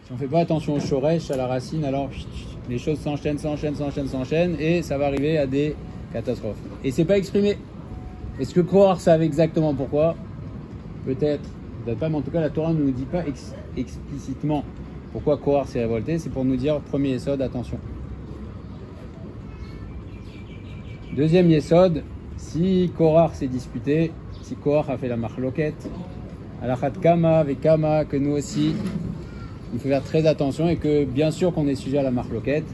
Si on ne fait pas attention au shoresh, à la racine, alors les choses s'enchaînent et ça va arriver à des catastrophes. Et c'est pas exprimé. Est-ce que Korach savait exactement pourquoi? Peut-être pas, mais en tout cas la Torah ne nous dit pas explicitement pourquoi Korach s'est révolté. C'est pour nous dire, premier yesod, attention. Deuxième yesod, si Korach s'est disputé, si Korach a fait la marloquette, alachat kama avec kama, que nous aussi, il faut faire très attention et que bien sûr qu'on est sujet à la marloquette.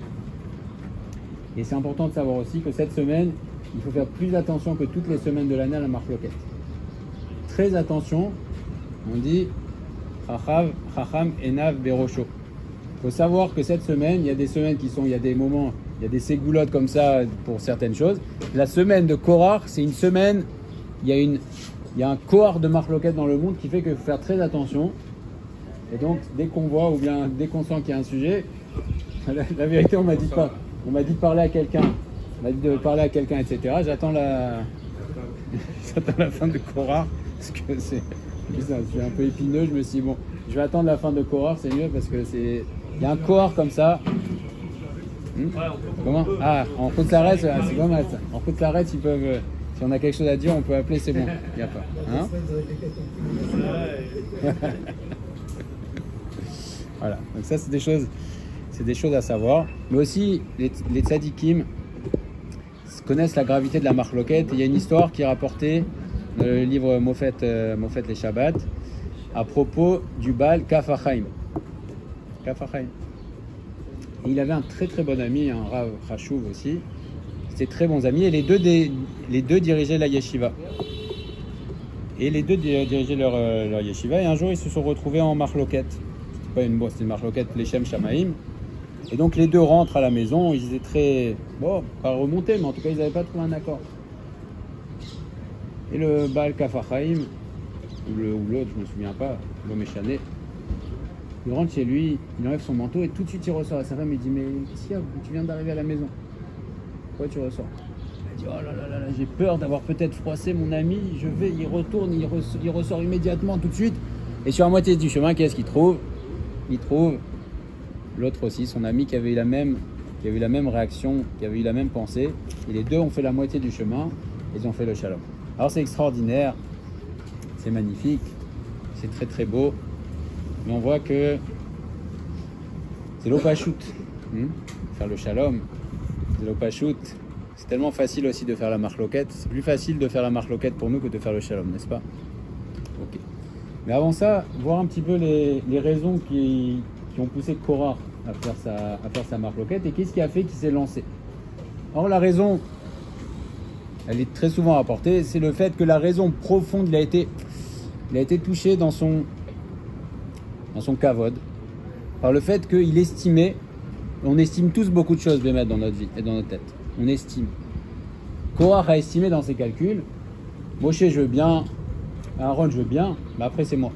Et c'est important de savoir aussi que cette semaine, il faut faire plus attention que toutes les semaines de l'année à la marloquette. Très attention, on dit Chacham Enav Berosho. Il faut savoir que cette semaine, il y a des semaines il y a des moments, il y a des ségoulottes comme ça pour certaines choses. La semaine de Korach, c'est une semaine, il y a un cohort de marloquette dans le monde qui fait qu'il faut faire très attention. Et donc, dès qu'on voit ou bien dès qu'on sent qu'il y a un sujet, la vérité, on m'a dit de parler à quelqu'un. On m'a dit de parler à quelqu'un, etc. J'attends la fin de Korach, parce que c'est un peu épineux. Je me suis dit, bon, je vais attendre la fin de Korach, c'est mieux, parce que il y a un cohort comme ça. Comment? Ah, en Khoutlaret, c'est pas mal ça. En Khoutlaret, ils peuvent, si on a quelque chose à dire, on peut appeler, c'est bon. Il n'y a pas. Hein? Voilà, donc ça c'est des choses à savoir. Mais aussi, les tzadikim connaissent la gravité de la marloquette. Il y a une histoire qui est rapportée dans le livre Mofet les Shabbat à propos du Baal Kaf HaChaim. Et il avait un très très bon ami, un Rav Chashuv aussi. C'était très bons amis et les deux dirigeaient la yeshiva. Et les deux dirigeaient leur yeshiva et un jour ils se sont retrouvés en marloquette. C'était une marloquette Leshem Shamaim. Et donc les deux rentrent à la maison, ils étaient très... Bon, pas remontés, mais en tout cas ils n'avaient pas trouvé un accord. Et le Baal Kaf HaChaim, ou l'autre, je ne me souviens pas, l'homme échané, il rentre chez lui, il enlève son manteau et tout de suite il ressort à sa femme et il dit « Mais qu'est-ce qu'il y a? Tu viens d'arriver à la maison. Pourquoi tu ressors ?» Elle dit « Oh là là là, j'ai peur d'avoir peut-être froissé mon ami. » Il retourne, il ressort immédiatement tout de suite. Et sur la moitié du chemin, qu'est-ce qu'il trouve? Il trouve l'autre aussi, son ami qui avait eu la même réaction, qui avait eu la même pensée. Et les deux ont fait la moitié du chemin et ils ont fait le shalom. Alors c'est extraordinaire, c'est magnifique, c'est très très beau. Mais on voit que c'est l'opachut. Faire le shalom, c'est l'opachut. C'est tellement facile aussi de faire la marloquette. C'est plus facile de faire la marloquette pour nous que de faire le shalom, n'est-ce pas? Ok. Mais avant ça, voir un petit peu les raisons qui ont poussé Korach à faire sa marloquette et qu'est-ce qui a fait qu'il s'est lancé. Or la raison, elle est très souvent rapportée, c'est le fait que la raison profonde, il a été touché dans son kavod, par le fait qu'il estimait, on estime tous beaucoup de choses, Bémet, dans notre vie et dans notre tête. On estime. Korach a estimé dans ses calculs, Moshe je veux bien, Aaron je veux bien, mais après c'est moi.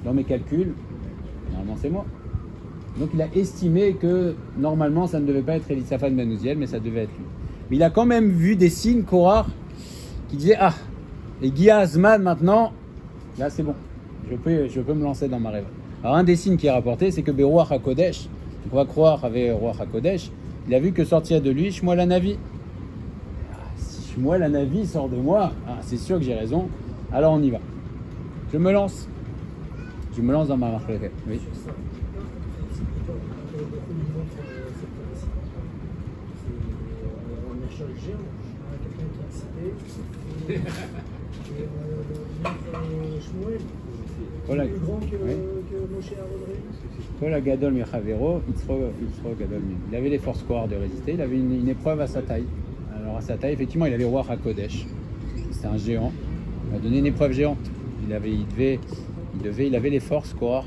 Dans mes calculs, normalement c'est moi. Donc il a estimé que normalement ça ne devait pas être Elisaphan ben Uziel, mais ça devait être lui. Mais il a quand même vu des signes, Korach, qui disaient ah, et Gia Azman maintenant, là c'est bon, je peux me lancer dans ma rêve. Alors un des signes qui est rapporté, c'est que Beruach HaKodesh, on va croire avec Ruach HaKodesh, il a vu que sortir de lui Shmuel Hanavi. Si Shmuel Hanavi sort de moi, c'est sûr que j'ai raison, alors on y va. Je me lance dans ma marloquette. Oui. Voilà. Plus grand que Moshe Aaron. Kol Gadol Mechavero, Yitzro Gadol Min. Il avait les forces Korach de résister, il avait une épreuve à sa taille. Alors à sa taille, effectivement, il avait Ruach HaKodesh. C'était un géant. Il a donné une épreuve géante. Il avait les forces Korach.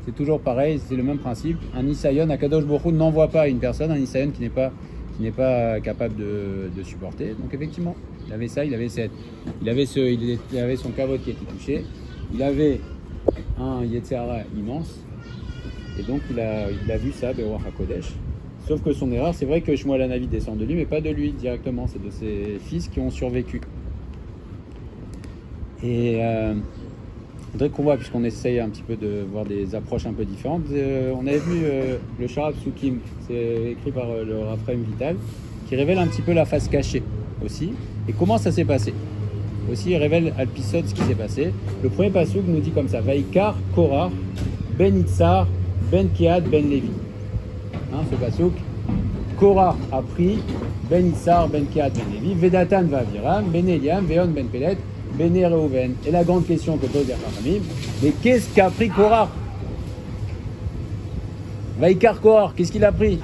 C'est toujours pareil, c'est le même principe. Un Nisayon, Akadosh Baruch Hu n'envoie pas une personne, un Nisayon qui n'est pas capable de supporter. Donc effectivement, il avait ça, il avait son kavod qui était touché, il avait un Yetzirah immense, et donc il a vu ça, Beruach HaKodesh. Sauf que son erreur, c'est vrai que Shmuel Hanavi descend de lui, mais pas de lui directement, c'est de ses fils qui ont survécu. Et Je voudrais qu'on voit, puisqu'on essaye un petit peu de voir des approches un peu différentes. On avait vu le Sharab Sukim, c'est écrit par le Raphaël Vital, qui révèle un petit peu la face cachée aussi. Et comment ça s'est passé? Aussi, il révèle à l'épisode ce qui s'est passé. Le premier passouk nous dit comme ça: Vaikar, Korah, Ben Itzar, Ben Kehat, Ben Levi. Ce passouk, Korah a pris Ben Itzar, Ben Kehat, Ben Levi, Vedatan va Aviram, Ben Eliam, Veon, Ben Pelet, Ben Reuven. Et la grande question que pose Rachamim, mais qu'est-ce qu'a pris Korah? Vaikar Korah, qu'est-ce qu'il a pris?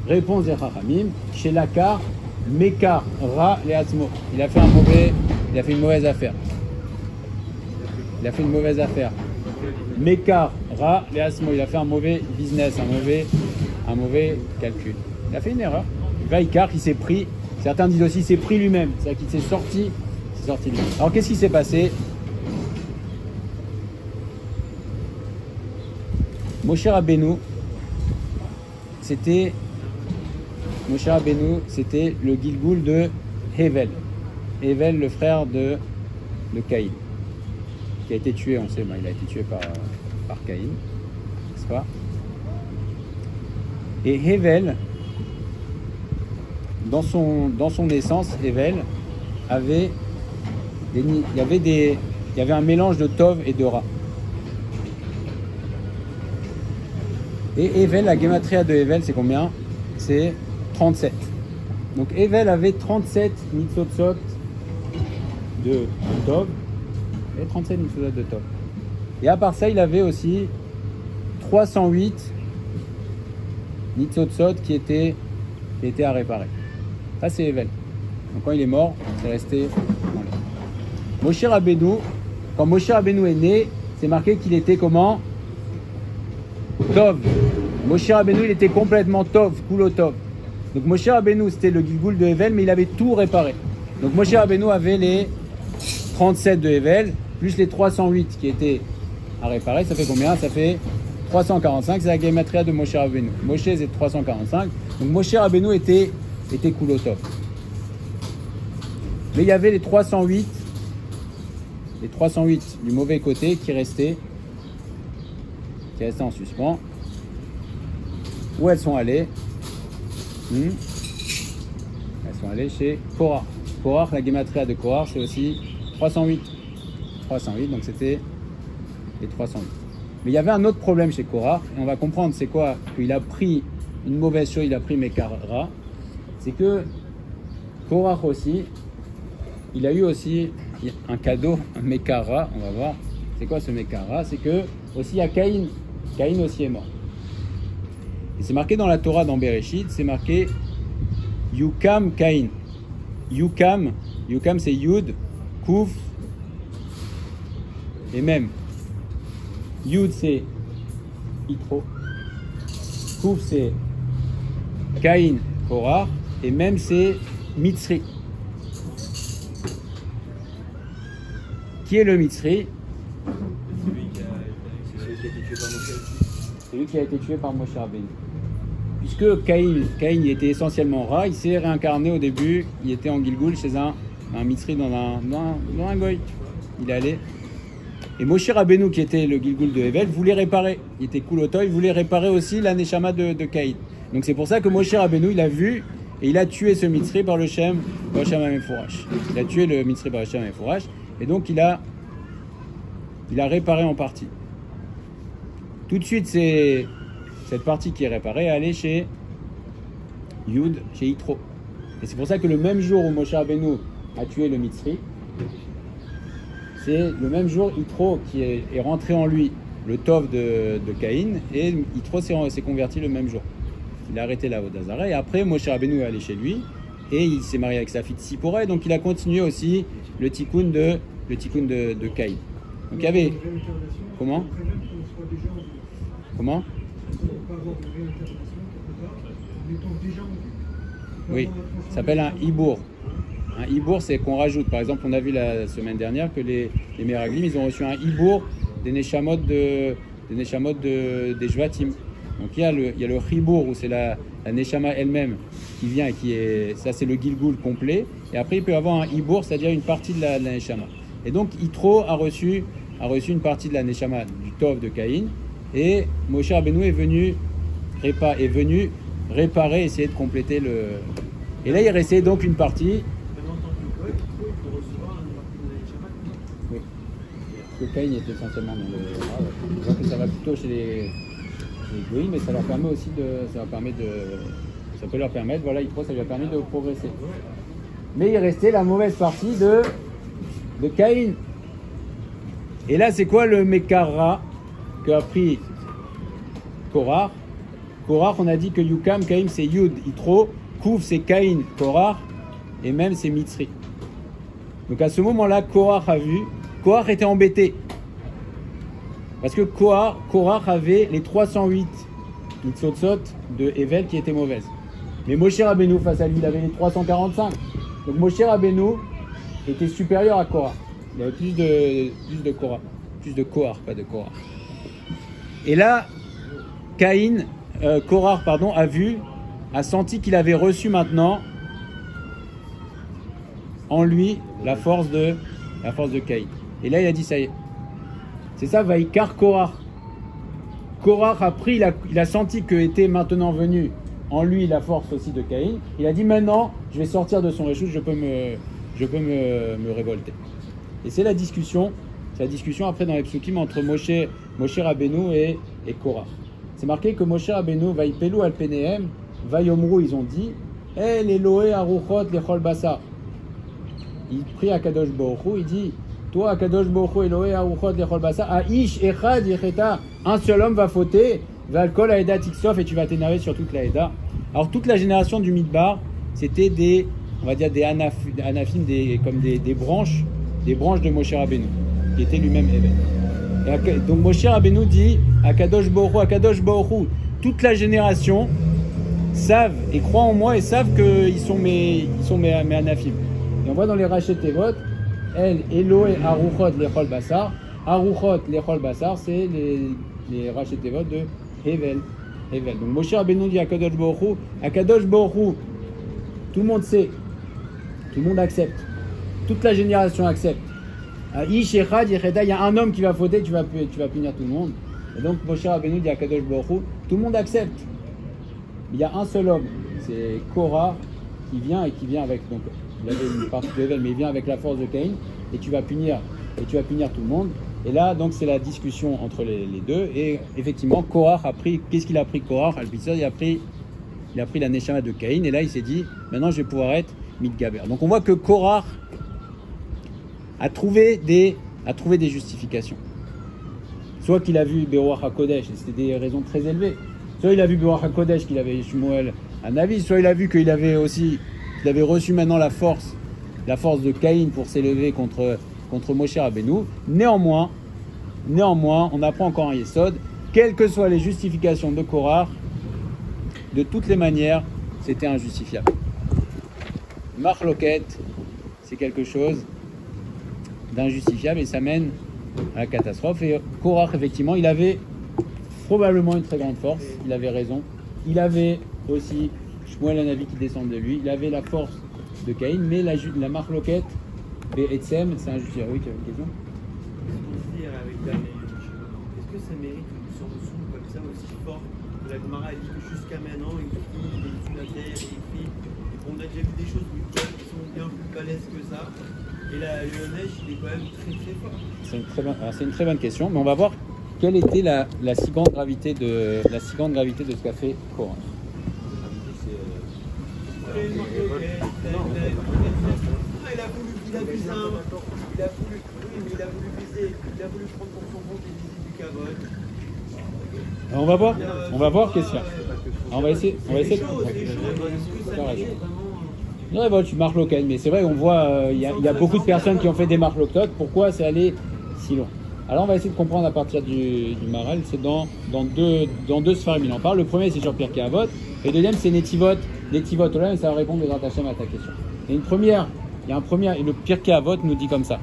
Réponse des Rachamim, chez Lakar, Mekar, Ra, Leatzmo. Il a fait une mauvaise affaire. Il a fait une mauvaise affaire. Mekar, Ra, Leatzmo. Il a fait un mauvais business, un mauvais calcul. Il a fait une erreur. Vaikar, il s'est pris. Certains disent aussi, il s'est pris lui-même. C'est-à-dire qu'il s'est sorti lui-même. Alors, qu'est-ce qui s'est passé? Moshe Rabbeinu, c'était le Gilgoul de Hevel. Hevel, le frère de Caïn, qui a été tué, on sait, il a été tué par Caïn, n'est-ce pas? Et Hevel, dans son essence, Hevel il y avait un mélange de Tov et de Ra. Et Hevel, la gématria de Hevel, c'est combien? C'est 37. Donc Hevel avait 37 nitzotzot de Tov et 37 nitzotzot de Tov. Et à part ça, il avait aussi 308 nitzotzot qui étaient à réparer. Ça, c'est Hevel. Donc quand il est mort, c'est resté dans l'air. Moshe Rabbeinu, quand Moshe Rabbeinu est né, c'est marqué qu'il était comment? Tov. Moshe Rabbeinu, il était complètement Tov, Kulo Tov. Donc Moshe Rabbeinu, c'était le Gilgoul de Hevel, mais il avait tout réparé. Donc Moshe Rabbeinu avait les 37 de Hevel, plus les 308 qui étaient à réparer. Ça fait combien? Ça fait 345. C'est la gématria de Moshe Rabbeinu. Moshe, c'est 345. Donc Moshe Rabbeinu était Kulo Tov. Mais il y avait les 308 du mauvais côté qui restaient en suspens. Où elles sont allées? Elles sont allées chez Korah. Korah, la gématria de Korah, c'est aussi 308. 308, donc c'était les 308. Mais il y avait un autre problème chez Korah, et on va comprendre c'est quoi, qu'il a pris une mauvaise chose, il a pris Mekara. C'est que Korah aussi, il a eu aussi un cadeau, un Mekara, on va voir. C'est quoi ce Mekara? C'est que aussi il y a Caïn. Caïn aussi est mort. Et c'est marqué dans la Torah, dans Bereshit, c'est marqué Yukam Caïn. Yukam c'est Yud, Kouf et Mem. Yud c'est Yitro. Kouf c'est Caïn, Korah, et Mem c'est Mitzri. Qui est le Mitzri? C'est lui qui a été tué par Moshe Rabbeinu. Puisque Caïn il était essentiellement Ra, il s'est réincarné au début, il était en Gilgoul chez un Mitzri dans un goy. Il est allé. Et Moshe Rabbeinu, qui était le Gilgoul de Hevel, voulait réparer. Il était Kuloto, il voulait réparer aussi la Neshama de Caïn. Donc c'est pour ça que Moshe Rabbeinu, il a vu et il a tué ce Mitzri par le Shem HaMefourash. Il a tué le Mitzri par le Shem HaMefourash et donc il a réparé en partie. Tout de suite, c'est cette partie qui est réparée, aller chez Yud, chez Yitro. Et c'est pour ça que le même jour où Moshe Rabbeinu a tué le Mitzri, c'est le même jour Yitro qui est rentré en lui le Tov de Caïn, et Yitro s'est converti le même jour. Il a arrêté la Vodazara, et après Moshe Rabbeinu est allé chez lui, et il s'est marié avec sa fille Tsipora, et donc il a continué aussi le tikkun de Caïn. Donc il y avait... Comment? Oui, ça s'appelle un hibour. Un hibour, c'est qu'on rajoute. Par exemple, on a vu la semaine dernière que les Meraglim, ils ont reçu un hibour des Neshamot des Jvatim. Donc il y a le hibour où c'est la Neshama elle-même qui vient et ça c'est le Gilgoul complet. Et après il peut y avoir un hibour, c'est-à-dire une partie de la Neshama. Et donc Yitro a reçu une partie de la Neshama du Tov de Caïn. Et Moshe Rabbeinu est venu réparer, essayer de compléter le... Et là il restait donc une partie. Oui. Parce que Caïn est essentiellement dans le... Je vois que ça va plutôt chez les Goïms, mais ça leur permet aussi de... Ça peut leur permettre, voilà, ça lui a permis de progresser. Mais il restait la mauvaise partie de Caïn. Et là, c'est quoi le Mekara qu'a pris Korach? Korach, on a dit que Yukam, Caïn, c'est Yud, Yitro. Kouf, c'est Caïn, Korach. Et même, c'est Mitzri. Donc à ce moment-là, Korach a vu. Korach était embêté. Parce que Korach avait les 308 Mitzotzot de Hevel qui étaient mauvaises. Mais Moshe Rabbeinu, face à lui, il avait les 345. Donc Moshe Rabbeinu était supérieur à Korach. Il y avait plus de Korach. Plus de Kohar, pas de Korach. Et là, Korach, a senti qu'il avait reçu maintenant en lui la force de Caïn. Et là, il a dit, ça y est. C'est ça, Vaikar Korach. Korach a pris, il a senti que était maintenant venu en lui la force aussi de Caïn. Il a dit, maintenant, je vais sortir de son réchute, je peux me révolter. Et c'est la discussion après dans les psukim entre Moshe Rabbeinu et Korach. C'est marqué que Moshe Rabbeinu, Vaipelu al Penehem, Vayomru, ils ont dit, El Elohe Aruchot Lechol Basar. Il prie à Kadosh Baruch Hu, il dit, toi, Akadosh Baruch Hu, Elohe Aruchot Lechol Basar, Aish Echad Yecheta, un seul homme va fauter, Valkol Aeda Tiksof, et tu vas t'énerver sur toute la Eda. Alors, toute la génération du Midbar, c'était des anafim, comme des branches de Moshe Rabbeinu, qui était lui-même Eben. Donc, Moshe Rabbeinu dit, Akadosh Baruch Hu, toute la génération savent et croient en moi et savent qu'ils sont mes anafim. Et on voit dans les Rachet Tevot, El Elohe Aruchot Lechol Basar. Aruchot Lechol Basar, c'est les Rachet Tevot de Hevel. Donc Moshe Rabbeinu dit à Kadosh Baruch Hu, tout le monde sait, tout le monde accepte, toute la génération accepte. Ish Echad Yecheda, il y a un homme qui va fauter, tu vas punir tout le monde. Et donc Moshe Rabbeinu dit à Kadosh Baruch Hu, tout le monde accepte. Il y a un seul homme, c'est Korah, qui vient avec, donc il avait une partie de Hevel, mais il vient avec la force de Caïn, et tu vas punir tout le monde. Et là, donc, c'est la discussion entre les deux. Et effectivement, Korach a pris... Qu'est-ce qu'il a pris, Korach? Il a pris la Neshama de Caïn. Et là, il s'est dit, maintenant, je vais pouvoir être Midgaber. Donc, on voit que Korach a trouvé des justifications. Soit qu'il a vu Beruach HaKodesh, et c'était des raisons très élevées. Soit il a vu Beruach HaKodesh, qu'il avait Shmuel à Navi. Soit il a vu qu'il avait reçu maintenant la force de Caïn pour s'élever contre Moshe Rabbeinu. Néanmoins, on apprend encore un yesod, quelles que soient les justifications de Korach, de toutes les manières, c'était injustifiable. Marloket, c'est quelque chose d'injustifiable et ça mène à la catastrophe. Et Korach, effectivement, il avait probablement une très grande force, il avait raison. Il avait aussi Shmuel Hanavi qui descend de lui, il avait la force de Caïn, mais la Marloket, et Etsem, c'est injustifiable. Oui, tu as une question? Est-ce que ça mérite une sanction comme ça aussi forte? La Gemara dit que jusqu'à maintenant, il est sous la terre, il écrit. On a déjà vu des choses qui sont bien plus balèzes que ça. Et là, le neige, il est quand même très très fort. C'est une très bonne question, mais on va voir quelle était la si grande gravité de ce qu'a fait Korach. Il a voulu prendre pour son compte les visites du Kavod. On va voir qu'est-ce qu'il y a. On va essayer de... Une révolte, je marque local, mais c'est vrai, on voit, il y a beaucoup de personnes qui ont fait des marques locales. Pourquoi c'est allé si long? Alors on va essayer de comprendre à partir du Maral. C'est dans deux sphères il en parle. Le premier c'est sur Pirkei Avot, et le deuxième c'est Netivot Olam, et ça va répondre à ta question. Et il y a un premier, et le Pirkei Avot nous dit comme ça.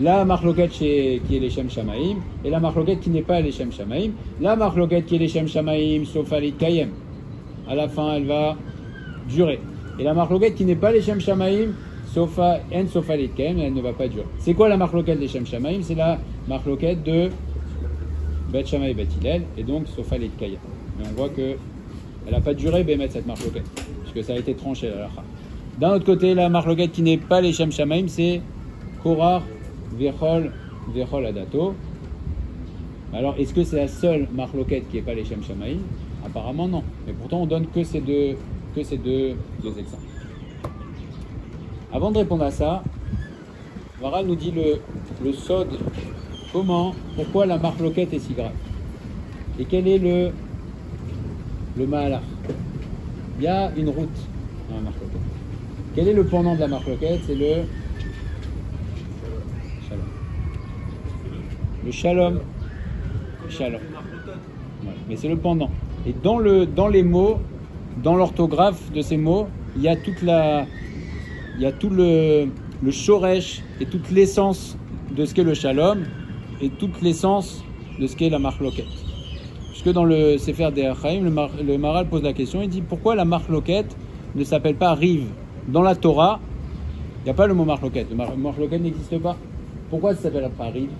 La marloquette qui est les Shem Shamaim, et la marloquette qui n'est pas les Shem Shamaim. La marloquette qui est les Shem Shamaim, sauf Alit Kayem. À la fin, elle va durer. Et la marloquette qui n'est pas les Shem Shamaim, Sofa en Sofa Litkem, elle ne va pas durer. C'est quoi la marloquette des Shem Shamaim? C'est la marloquette de Bet Shammai et Bet Hillel, et donc Sofa Litkaya. Mais on voit que elle n'a pas duré Bémet cette marloquette, puisque ça a été tranché la halakha. D'un autre côté, la marloquette qui n'est pas les Shem Shamaim, c'est Korach, Vechol Adato. Alors, est-ce que c'est la seule marloquette qui n'est pas les Shem Shamaim? Apparemment non. Mais pourtant, on donne que ces deux exemples. Avant de répondre à ça, Maharal nous dit le sod, pourquoi la marloquette est si grave? Et quel est le mahalach? Il y a une route dans la marloquette. Quel est le pendant de la marloquette? C'est le shalom. Le shalom. Shalom. Voilà. Mais c'est le pendant. Et dans les mots, dans l'orthographe de ces mots, il y a tout le shoresh et toute l'essence de ce qu'est le shalom et toute l'essence de ce qu'est la marloquette. Puisque dans le Sefer des Achaim, le Maharal pose la question, il dit pourquoi la marloquette ne s'appelle pas rive? Dans la Torah, il n'y a pas le mot marloquette. Le marloquette n'existe pas. Pourquoi ça s'appelle après rive?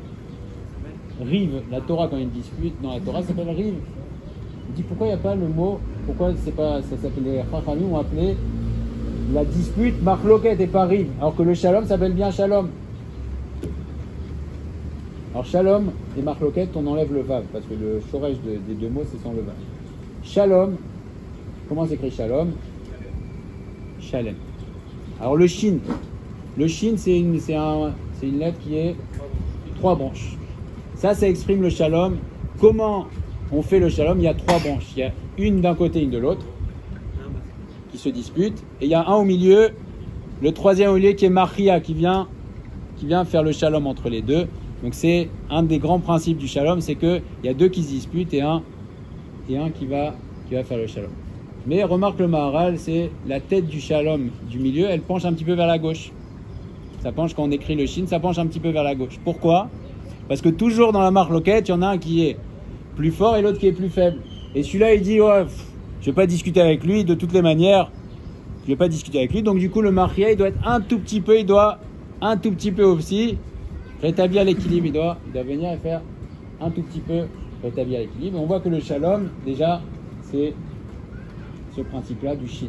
Rive, la Torah, quand il y a une dispute, dans la Torah, ça s'appelle rive. Il dit pourquoi il n'y a pas le mot, pourquoi c'est pas, ça s'appelle, les Chachamim ont appelé la dispute marloquette et pas rive, alors que le shalom s'appelle bien shalom. Alors shalom et marloquette, on enlève le vav, parce que le shoresh des deux mots, c'est sans le vav. Shalom, comment s'écrit shalom? Shalem. Alors le shin c'est une lettre qui est 3 branches. Ça exprime le shalom. Comment on fait le shalom? Il y a 3 branches. Il y a une d'un côté, une de l'autre, qui se disputent. Et il y a un au milieu, le troisième au milieu qui est Machia, qui vient faire le shalom entre les deux. Donc c'est un des grands principes du shalom, c'est qu'il y a 2 qui se disputent et un qui va faire le shalom. Mais remarque le Maharal, c'est la tête du shalom du milieu, elle penche un petit peu vers la gauche. Ça penche quand on écrit le shin, ça penche un petit peu vers la gauche. Pourquoi? Parce que toujours dans la marloquette, il y en a un qui est plus fort et l'autre qui est plus faible. Et celui-là, il dit, ouais, je vais pas discuter avec lui, de toutes les manières, je vais pas discuter avec lui. Donc du coup, le Machia, il doit être un tout petit peu aussi, rétablir l'équilibre. Il doit venir et faire un tout petit peu rétablir l'équilibre. Et on voit que le shalom, déjà, c'est ce principe-là du shin.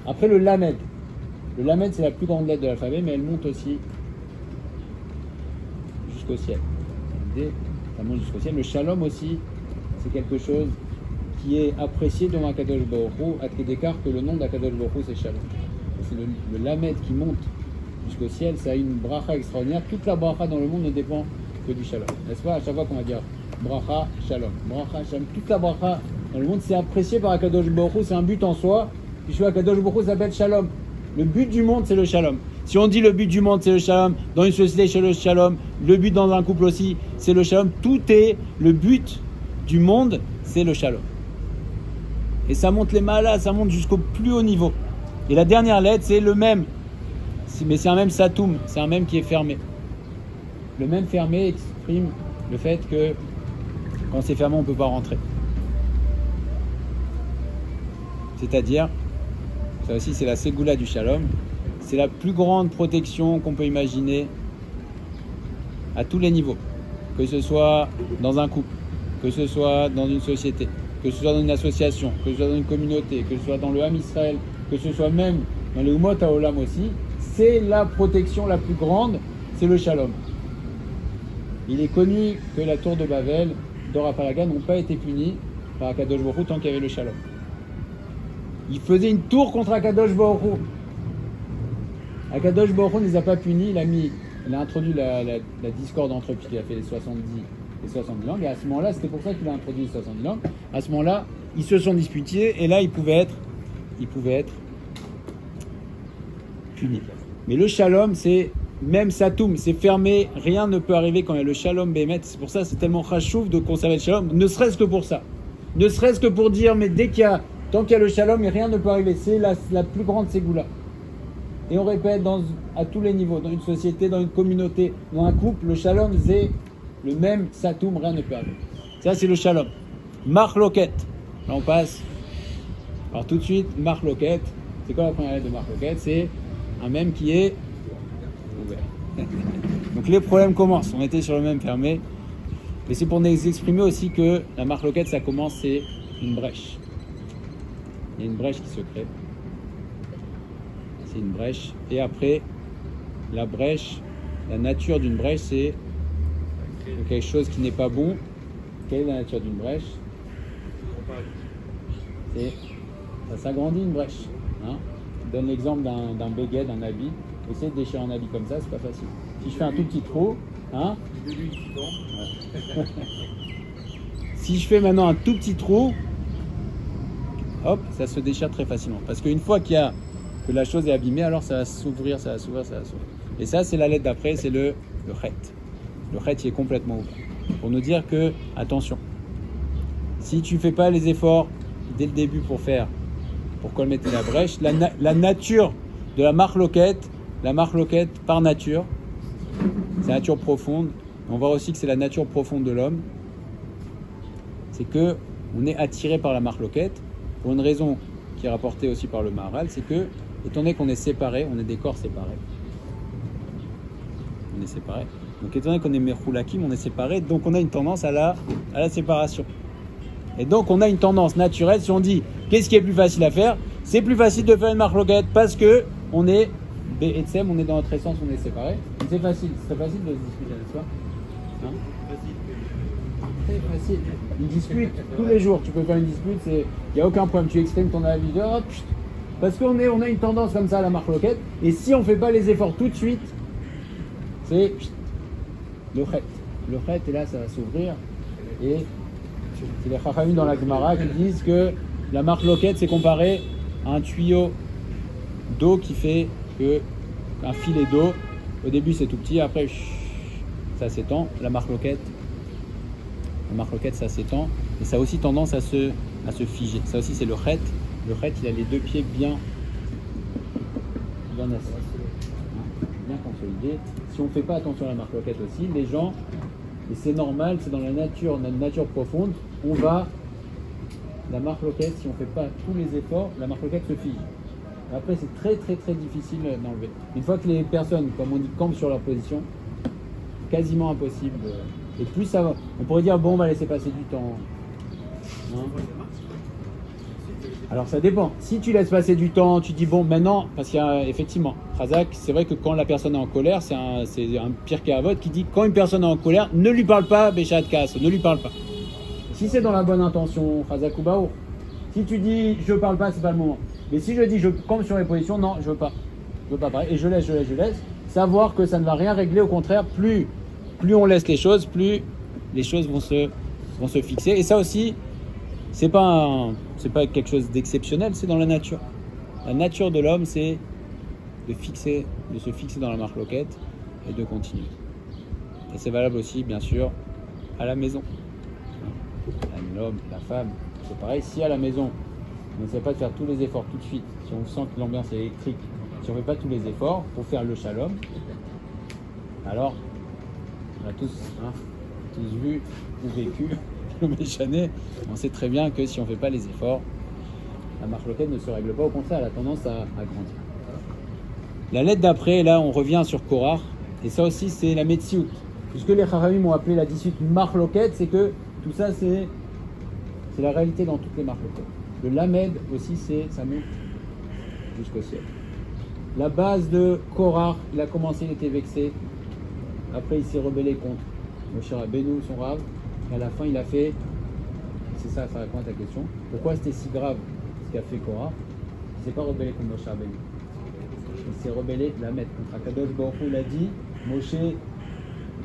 Après le lamed. Le lamed, c'est la plus grande lettre de l'alphabet, mais elle monte aussi jusqu'au ciel. Ça monte jusqu'au ciel. Le shalom aussi, c'est quelque chose qui est apprécié devant Akadosh Baruch Hu, à tel égard que le nom d'Akadosh Baruch Hu, c'est shalom. C'est le lamed qui monte jusqu'au ciel, ça a une bracha extraordinaire. Toute la bracha dans le monde ne dépend que du shalom. N'est-ce pas? À chaque fois qu'on va dire bracha, shalom, toute la bracha dans le monde, c'est apprécié par Akadosh Baruch Hu, c'est un but en soi, puisque Akadosh Baruch Hu s'appelle shalom. Le but du monde, c'est le shalom. Si on dit le but du monde, c'est le shalom, dans une société, c'est le shalom, le but dans un couple aussi, c'est le shalom, tout est, le but du monde, c'est le shalom. Et ça monte les malas, ça monte jusqu'au plus haut niveau. Et la dernière lettre, c'est le même. Mais c'est un même satoum, c'est un même qui est fermé. Le même fermé exprime le fait que quand c'est fermé, on ne peut pas rentrer. C'est-à-dire, ça aussi c'est la ségoula du shalom, c'est la plus grande protection qu'on peut imaginer à tous les niveaux. Que ce soit dans un couple, que ce soit dans une société, que ce soit dans une association, que ce soit dans une communauté, que ce soit dans le Ham Israël, que ce soit même dans les Umot HaOlam aussi, c'est la protection la plus grande, c'est le shalom. Il est connu que la tour de Babel, Dor HaPalaga, n'ont pas été punis par Akadosh Baruch Hu tant qu'il y avait le shalom. Il faisait une tour contre Akadosh Baruch Hu. Akadosh Baruch Hu ne les a pas punis, il a introduit la discorde entre eux, puisqu'il a fait les 70 langues, et à ce moment-là, c'était pour ça qu'il a introduit les 70 langues. À ce moment-là, ils se sont disputés, et là, ils pouvaient être punis. Mais le shalom, c'est même satoum, c'est fermé, rien ne peut arriver quand il y a le shalom bémet. C'est pour ça c'est tellement chashuv de conserver le shalom, ne serait-ce que pour ça. Ne serait-ce que pour dire, mais tant qu'il y a le shalom, rien ne peut arriver. C'est la plus grande ségoula. Et on répète à tous les niveaux, dans une société, dans une communauté, dans un couple, le shalom, c'est le même satoum, rien ne peut arriver. Ça, c'est le shalom. Marloquet. Là, on passe. Alors tout de suite, marloquet. C'est quoi la première lettre de marloquet? C'est un même qui est Donc les problèmes commencent. On était sur le même fermé. Mais c'est pour nous exprimer aussi que la marloquette, ça commence, c'est une brèche. Il y a une brèche qui se crée. C'est une brèche. Et après, la brèche, la nature d'une brèche, c'est quelque chose qui n'est pas bon. Quelle est la nature d'une brèche? C'est ça s'agrandit une brèche. Hein, je donne l'exemple d'un béguet, d'un habit. Essayer de déchirer un habit comme ça, c'est pas facile. Si je fais un tout petit trou, hein, ouais. Si je fais maintenant un tout petit trou, hop, ça se déchire très facilement. Parce qu'une fois que la chose est abîmée, alors ça va s'ouvrir, ça va s'ouvrir, ça va s'ouvrir. Et ça, c'est la lettre d'après, c'est le chet. Le chet, il est complètement ouvert. Pour nous dire que, attention, si tu ne fais pas les efforts dès le début pour colmater la brèche, la nature de la marloquette par nature, c'est la nature profonde. On voit aussi que c'est la nature profonde de l'homme. C'est que on est attiré par la marloquette pour une raison qui est rapportée aussi par le Maharal, c'est que, étant donné qu'on est séparés, on est des corps séparés. On est séparés. Donc étant donné qu'on est Mechoulakim, on est séparés, donc on a une tendance à la séparation. Et donc on a une tendance naturelle, si on dit qu'est-ce qui est plus facile à faire, c'est plus facile de faire une marloquette parce que on est Be'etzem, on est dans notre essence, on est séparés. C'est facile, c'est facile de se discuter, n'est-ce pas? Hein? Très facile. Une dispute, tous les jours, tu peux faire une dispute, il n'y a aucun problème, tu exprimes ton avis, parce qu'on a une tendance comme ça à la marloquette, et si on ne fait pas les efforts tout de suite, c'est le chet. Le chet, et là, ça va s'ouvrir, et c'est les chachamim dans la Gemara qui disent que la marloquette, c'est comparé à un tuyau d'eau qui fait un filet d'eau. Au début, c'est tout petit, après, ça s'étend. La marloquette, ça s'étend, et ça a aussi tendance à se figer. Ça aussi, c'est le chet. Le chet, il a les deux pieds bien assis, bien consolidés. Si on ne fait pas attention à la marloquette aussi, les gens, et c'est normal, c'est dans notre nature profonde, la marloquette, si on ne fait pas tous les efforts, la marloquette se fige. Après, c'est très très très difficile d'enlever. Une fois que les personnes, comme on dit, campent sur leur position, quasiment impossible. Et plus ça va, on pourrait dire bon, on va laisser passer du temps. Hein? Alors ça dépend. Si tu laisses passer du temps, tu dis bon, maintenant, parce qu'il y a effectivement, Razak, c'est vrai que quand la personne est en colère, c'est un pire qu'Avot qui dit quand une personne est en colère, ne lui parle pas, Béchat Kass, ne lui parle pas. Si c'est dans la bonne intention, Razak ou Baour, si tu dis je parle pas, c'est pas le moment. Mais si je dis je campe sur mes positions, non, je veux pas parler, et je laisse, savoir que ça ne va rien régler, au contraire, plus on laisse les choses, plus les choses vont se fixer. Et ça aussi, c'est pas quelque chose d'exceptionnel, c'est dans la nature. La nature de l'homme, c'est de se fixer dans la marloquette et de continuer. Et c'est valable aussi, bien sûr, à la maison. L'homme, la femme, c'est pareil. Si à la maison, on n'essaie pas de faire tous les efforts tout de suite, si on sent que l'ambiance est électrique, si on ne fait pas tous les efforts pour faire le shalom, alors on a tous vu ou vécu le Méchané, on sait très bien que si on ne fait pas les efforts, la marloquette ne se règle pas, au contraire, elle a tendance à grandir. La lettre d'après, là, on revient sur Korach, et ça aussi, c'est la Metsiout. Puisque les Chachamim ont appelé la dispute marloquette, c'est que tout ça, c'est la réalité dans toutes les marloquettes. Le Lamed aussi, ça monte jusqu'au ciel. La base de Korach, il a commencé, il était vexé. Après, il s'est rebellé contre Moshe Rabbeinu, son Rav. Et à la fin, il a fait, c'est ça répond à ta question, pourquoi c'était si grave ce qu'a fait Korach? Il ne s'est pas rebellé contre Moshe Rabbeinu. Il s'est rebellé, Lamed, contre Akadosh Baruch Hu. Il a dit, Moshe est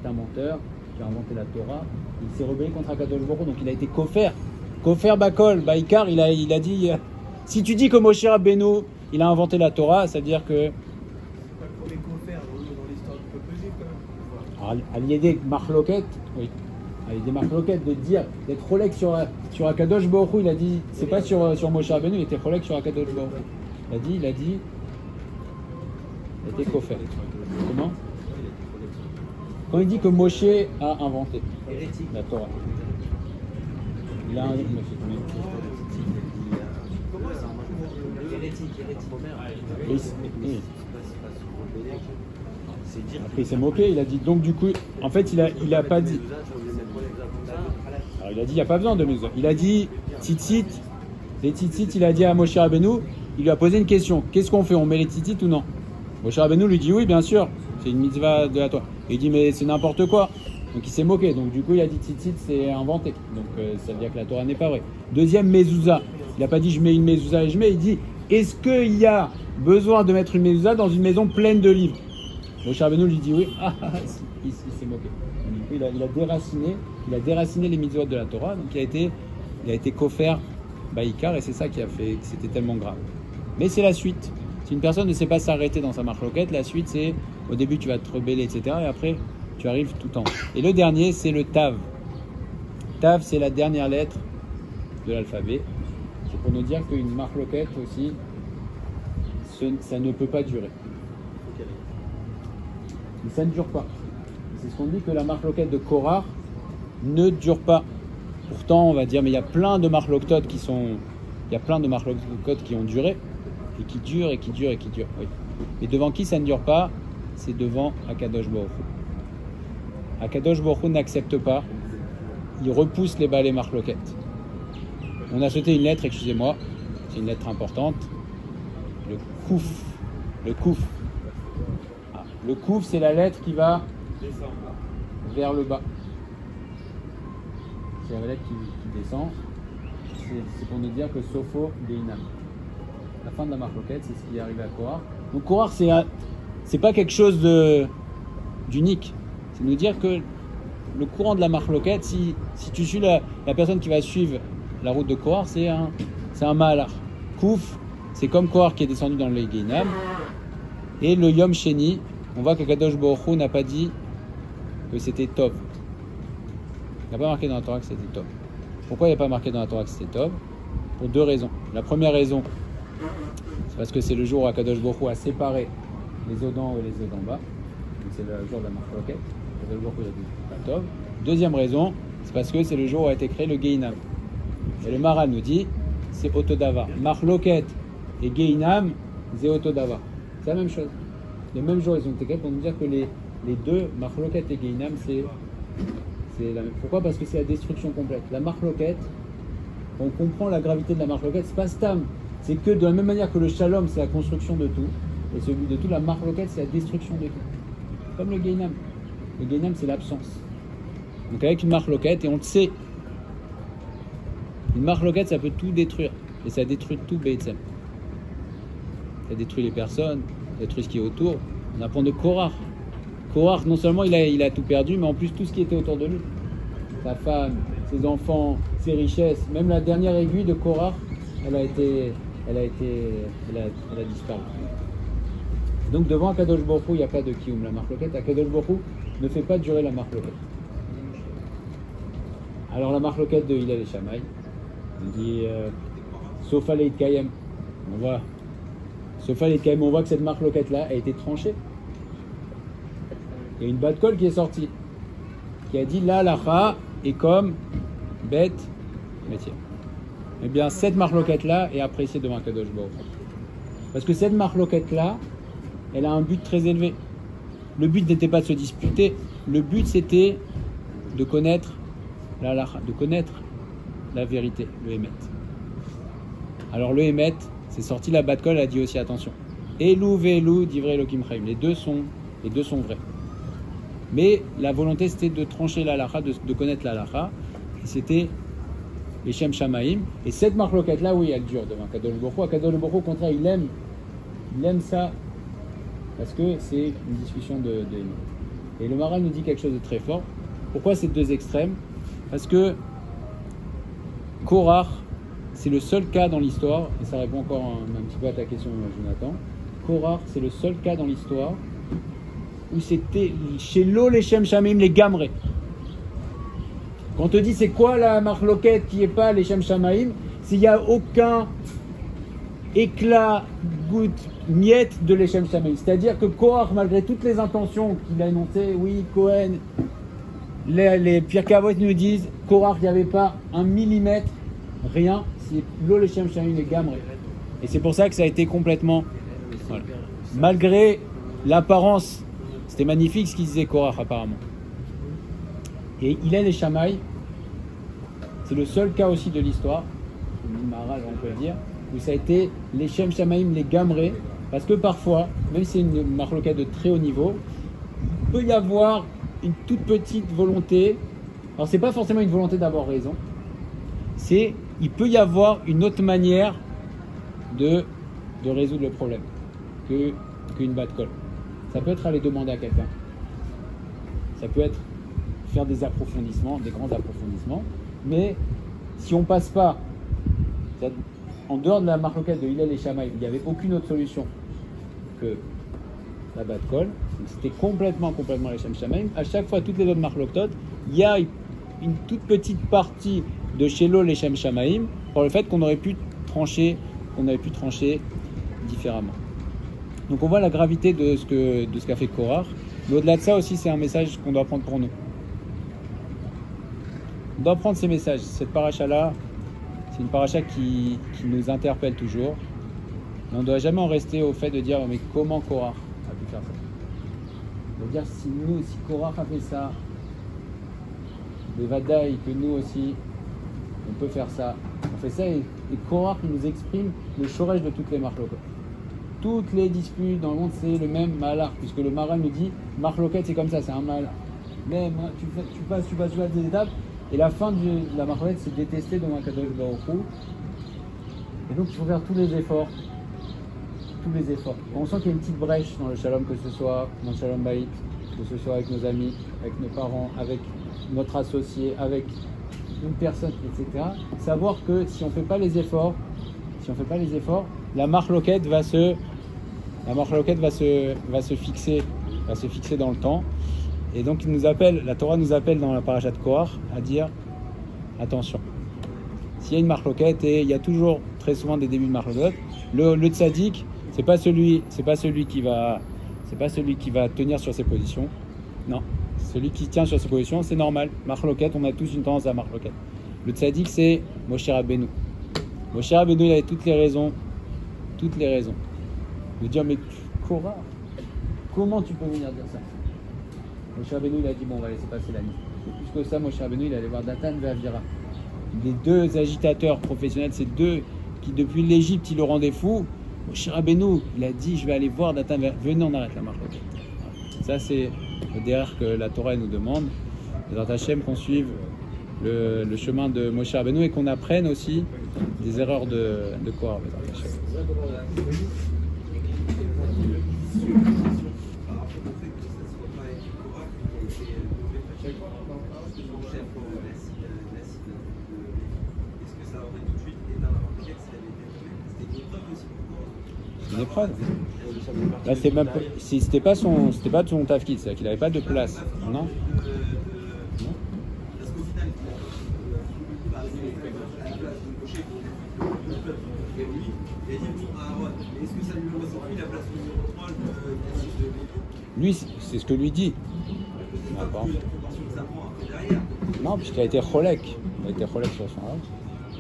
un menteur qui a inventé la Torah. Il s'est rebellé contre Akadosh Baruch Hu, donc il a été kofer Bakol, Baïkar, il a dit, si tu dis que Moshe Rabbeinu, il a inventé la Torah, ça veut dire que... C'est pas le premier kofer dans l'histoire du peuple juif, quand même. Alors, il y a des marloquettes, oui. Il y a des marloquettes de dire, d'être Rolek sur Akadosh Baruch Hu, il a dit, c'est pas sur Moshe Rabbeinu, il était Rolek sur Akadosh Baruch Hu. Il était kofer. Comment? Quand il dit que Moshe a inventé la Torah. Il a un... C'est dire. Après, il s'est moqué, il a dit, donc du coup, en fait, il a pas dit. Alors, il a dit, il n'y a pas besoin de mezuzah. Il a dit, tzitzit, les tzitzit, il a dit à Moshe Rabbeinu, il lui a posé une question. Qu'est-ce qu'on fait? On met les tzitzit ou non? Moshe Rabbeinu lui dit, oui, bien sûr, c'est une mitzvah de la Torah. Et il dit, mais c'est n'importe quoi. Donc il s'est moqué. Donc du coup, il a dit tzitzit, c'est inventé. Donc ça veut dire que la Torah n'est pas vraie. Deuxième mezuzah. Il n'a pas dit, je mets une mezuzah et je mets. Il dit, est-ce qu'il y a besoin de mettre une mezuzah dans une maison pleine de livres? Moshe Rabbeinu lui dit, oui. Il s'est moqué. Donc, du coup, il a déraciné les mitzvot de la Torah. Donc il a été kofer baïkar, et c'est ça qui a fait que c'était tellement grave. Mais c'est la suite. Si une personne ne sait pas s'arrêter dans sa marloquette, la suite c'est au début tu vas te rebeller, etc. Et après tu arrives tout en haut. Et le dernier c'est le tav. Tav c'est la dernière lettre de l'alphabet. C'est pour nous dire qu'une marloquette aussi, ça ne peut pas durer. Mais ça ne dure pas. C'est ce qu'on dit que la marloquette de Korah ne dure pas. Pourtant, on va dire, mais il y a plein de marloquettes qui ont duré, et qui durent, et qui durent, et qui durent. Oui. Et devant qui ça ne dure pas? C'est devant Akadosh Baruch Hu. Akadosh Baruch Hu n'accepte pas. Il repousse les balais marloquettes. On a jeté une lettre, excusez-moi, c'est une lettre importante. Le kouf. Le kouf. Ah, le kouf, c'est la lettre qui va vers le bas. C'est la lettre qui descend. C'est pour nous dire que Sofo Geinam. La fin de la marloquette, c'est ce qui est arrivé à Korah. Donc Korah, c'est pas quelque chose d'unique. C'est nous dire que le courant de la marloquette, si tu suis la personne qui va suivre la route de Korah, c'est un Mahalar. Kouf, c'est comme Korah qui est descendu dans le Geinam. Et le Yom Sheni, on voit que Kadosh Baruch Hu n'a pas dit que c'était top. Il n'a pas marqué dans la Torah que c'était top. Pourquoi il n'y a pas marqué dans la Torah que c'était top? Pour deux raisons. La première raison, c'est parce que c'est le jour où Akadosh Baruch Hu a séparé les eaux d'en haut et les eaux d'en bas. Donc c'est le jour de la marloquette. Akadosh Baruch Hu a dit pas top. Deuxième raison, c'est parce que c'est le jour où a été créé le Geinam. Et le Maral nous dit, c'est Otodava. Marloquette et Geinam, c'est Otodava. C'est la même chose. Le même jour, ils ont été créés pour nous dire que les deux, marloquette et Geinam, c'est la même. Pourquoi? Parce que c'est la destruction complète. La marloquette, on comprend la gravité de la marloquette, c'est pas stam. C'est que de la même manière que le shalom, c'est la construction de tout, et celui de tout, la marloquette, c'est la destruction de tout. Comme le Geinam. Le Geinam, c'est l'absence. Donc avec une marloquette, et on le sait, une marloquette, ça peut tout détruire. Et ça détruit tout Beitzem. Ça détruit les personnes, ça détruit ce qui est autour. On apprend de Korah. Korah, non seulement il a tout perdu, mais en plus tout ce qui était autour de lui. Sa femme, ses enfants, ses richesses, même la dernière aiguille de Korah, elle a disparu. Donc devant Akadosh Baruch Hu, il n'y a pas de Kiyum, la marloquette. Akadosh Baruch Hu ne fait pas durer la marloquette. Alors la marloquette de Hillel et Shammai, on dit Sofa Leit Kayem. On voit que cette marloquette-là a été tranchée. Il y a une bat kol qui est sortie, qui a dit la halacha est comme bête métier. Eh bien, cette marloquette-là est appréciée devant Kadosh Baruch Hu. Parce que cette marloquette-là, elle a un but très élevé. Le but n'était pas de se disputer, le but c'était de connaître la halacha, de connaître la vérité, le Emet. Alors le Emet, c'est sorti, la bat kol a dit aussi attention. Elou ve'elou divrei Elokim chaim. Les deux sont vrais. Mais la volonté c'était de trancher la halacha, de connaître la halacha. C'était les Shem Shamaim. Et cette marloquette là, oui, elle dure devant Kadosh Baruch Hu. Kadosh Baruch Hu, au contraire, il aime ça parce que c'est une discussion de Et le Maral nous dit quelque chose de très fort. Pourquoi ces deux extrêmes? Parce que Korah, c'est le seul cas dans l'histoire, et ça répond encore un petit peu à ta question, Jonathan. Korah, c'est le seul cas dans l'histoire où c'était chez l'eau les Shem Shamim, les Gamré. Quand on te dit c'est quoi la marloquette qui n'est pas les Shem Shamaim, s'il n'y a aucun éclat, goutte, miette de les Shem Shamaim. C'est-à-dire que Korah, malgré toutes les intentions qu'il a énoncées, oui, Cohen, les Pirkei Avot nous disent, Korah, il n'y avait pas un millimètre, rien, c'est l'eau les Shem Shamaim, les Gamré. Et c'est pour ça que ça a été complètement... Voilà. Malgré l'apparence, C'était magnifique ce qu'il disait Korach apparemment. Et Hillel et Shammai, c'est le seul cas aussi de l'histoire, Maharal on peut le dire, où ça a été les Shem Shamaim, les Gamré, parce que parfois, même si c'est une marloquette de très haut niveau, il peut y avoir une toute petite volonté. Alors c'est pas forcément une volonté d'avoir raison, il peut y avoir une autre manière de résoudre le problème qu'une bad call. Ça peut être aller demander à quelqu'un, ça peut être faire des approfondissements, des grands approfondissements, mais si on passe pas en dehors de la marloquette de Hillel et Shammai, il n'y avait aucune autre solution que la bad call, c'était complètement les Shem Shamaim. À chaque fois, toutes les autres marloquettes, il y a une toute petite partie de Shelo les Shem Shamaim pour le fait qu'on aurait pu trancher différemment. Donc on voit la gravité de ce qu'a fait Korach. Mais au-delà de ça aussi, c'est un message qu'on doit prendre pour nous. On doit prendre ces messages. Cette paracha-là, c'est une paracha qui nous interpelle toujours. Et on ne doit jamais en rester au fait de dire mais comment Korach a pu faire ça. On doit dire si Korach a fait ça, les Vadaï, que nous aussi, on peut faire ça. On fait ça et Korach nous exprime le shoresh de toutes les marloquettes. Toutes les disputes dans le monde, c'est le même malar, puisque le Maharal nous dit marloquette c'est comme ça, c'est un malar. Mais tu passes des étapes, et la fin de la marloquette c'est détester devant Kadosh Baruch Hu. Et donc il faut faire tous les efforts. On sent qu'il y a une petite brèche dans le shalom, que ce soit dans le shalom baït, que ce soit avec nos amis, avec nos parents, avec notre associé, avec une personne, etc. Savoir que si on ne fait pas les efforts, la marloquette va se fixer dans le temps. Et donc la Torah nous appelle dans la paracha de Korach à dire attention. S'il y a une marloquette, et il y a toujours très souvent des débuts de marloquette, le tzaddik, c'est pas celui qui va tenir sur ses positions. Non, celui qui tient sur ses positions, c'est normal. Marloquette, on a tous une tendance à marloquette. Le tzaddik, c'est Moshe Rabbeinu. Moshe Rabbeinu, il avait toutes les raisons de dire mais Korach, comment tu peux venir dire ça? Moshe Rabbeinu, il a dit bon, on va laisser passer la nuit. Et plus que ça, Moshe Rabbeinu, il allait voir Datan et Avira. Les deux agitateurs professionnels, ces deux qui depuis l'Égypte, ils le rendaient fou. Moshe Rabbeinu, il a dit je vais aller voir Datan, venez, on arrête la marloquette. Ça, c'est le derrière que la Torah nous demande. Dans Hachem, qu'on suive le chemin de Moshe Rabbeinu et qu'on apprenne aussi des erreurs de Korach. Une épreuve. Là, c'était pas de son tafkid, c'est-à-dire qu'il n'avait pas de place, non? Lui, c'est ce que lui dit. Non, puisqu'il a été cholek. Il a été cholek sur son âge.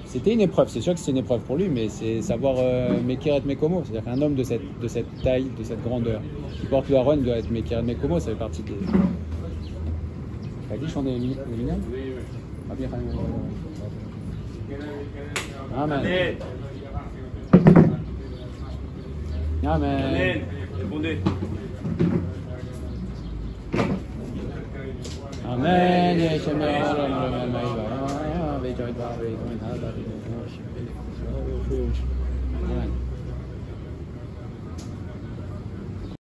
C'était une épreuve, c'est sûr que c'est une épreuve pour lui, mais c'est savoir Mekeret Mekomo. C'est-à-dire qu'un homme de cette taille, de cette grandeur, qui porte le haron doit être Mekeret Mekomo, ça fait partie des. T'as dit chanter les lunettes? Amen. Amen. Répondez. Amen.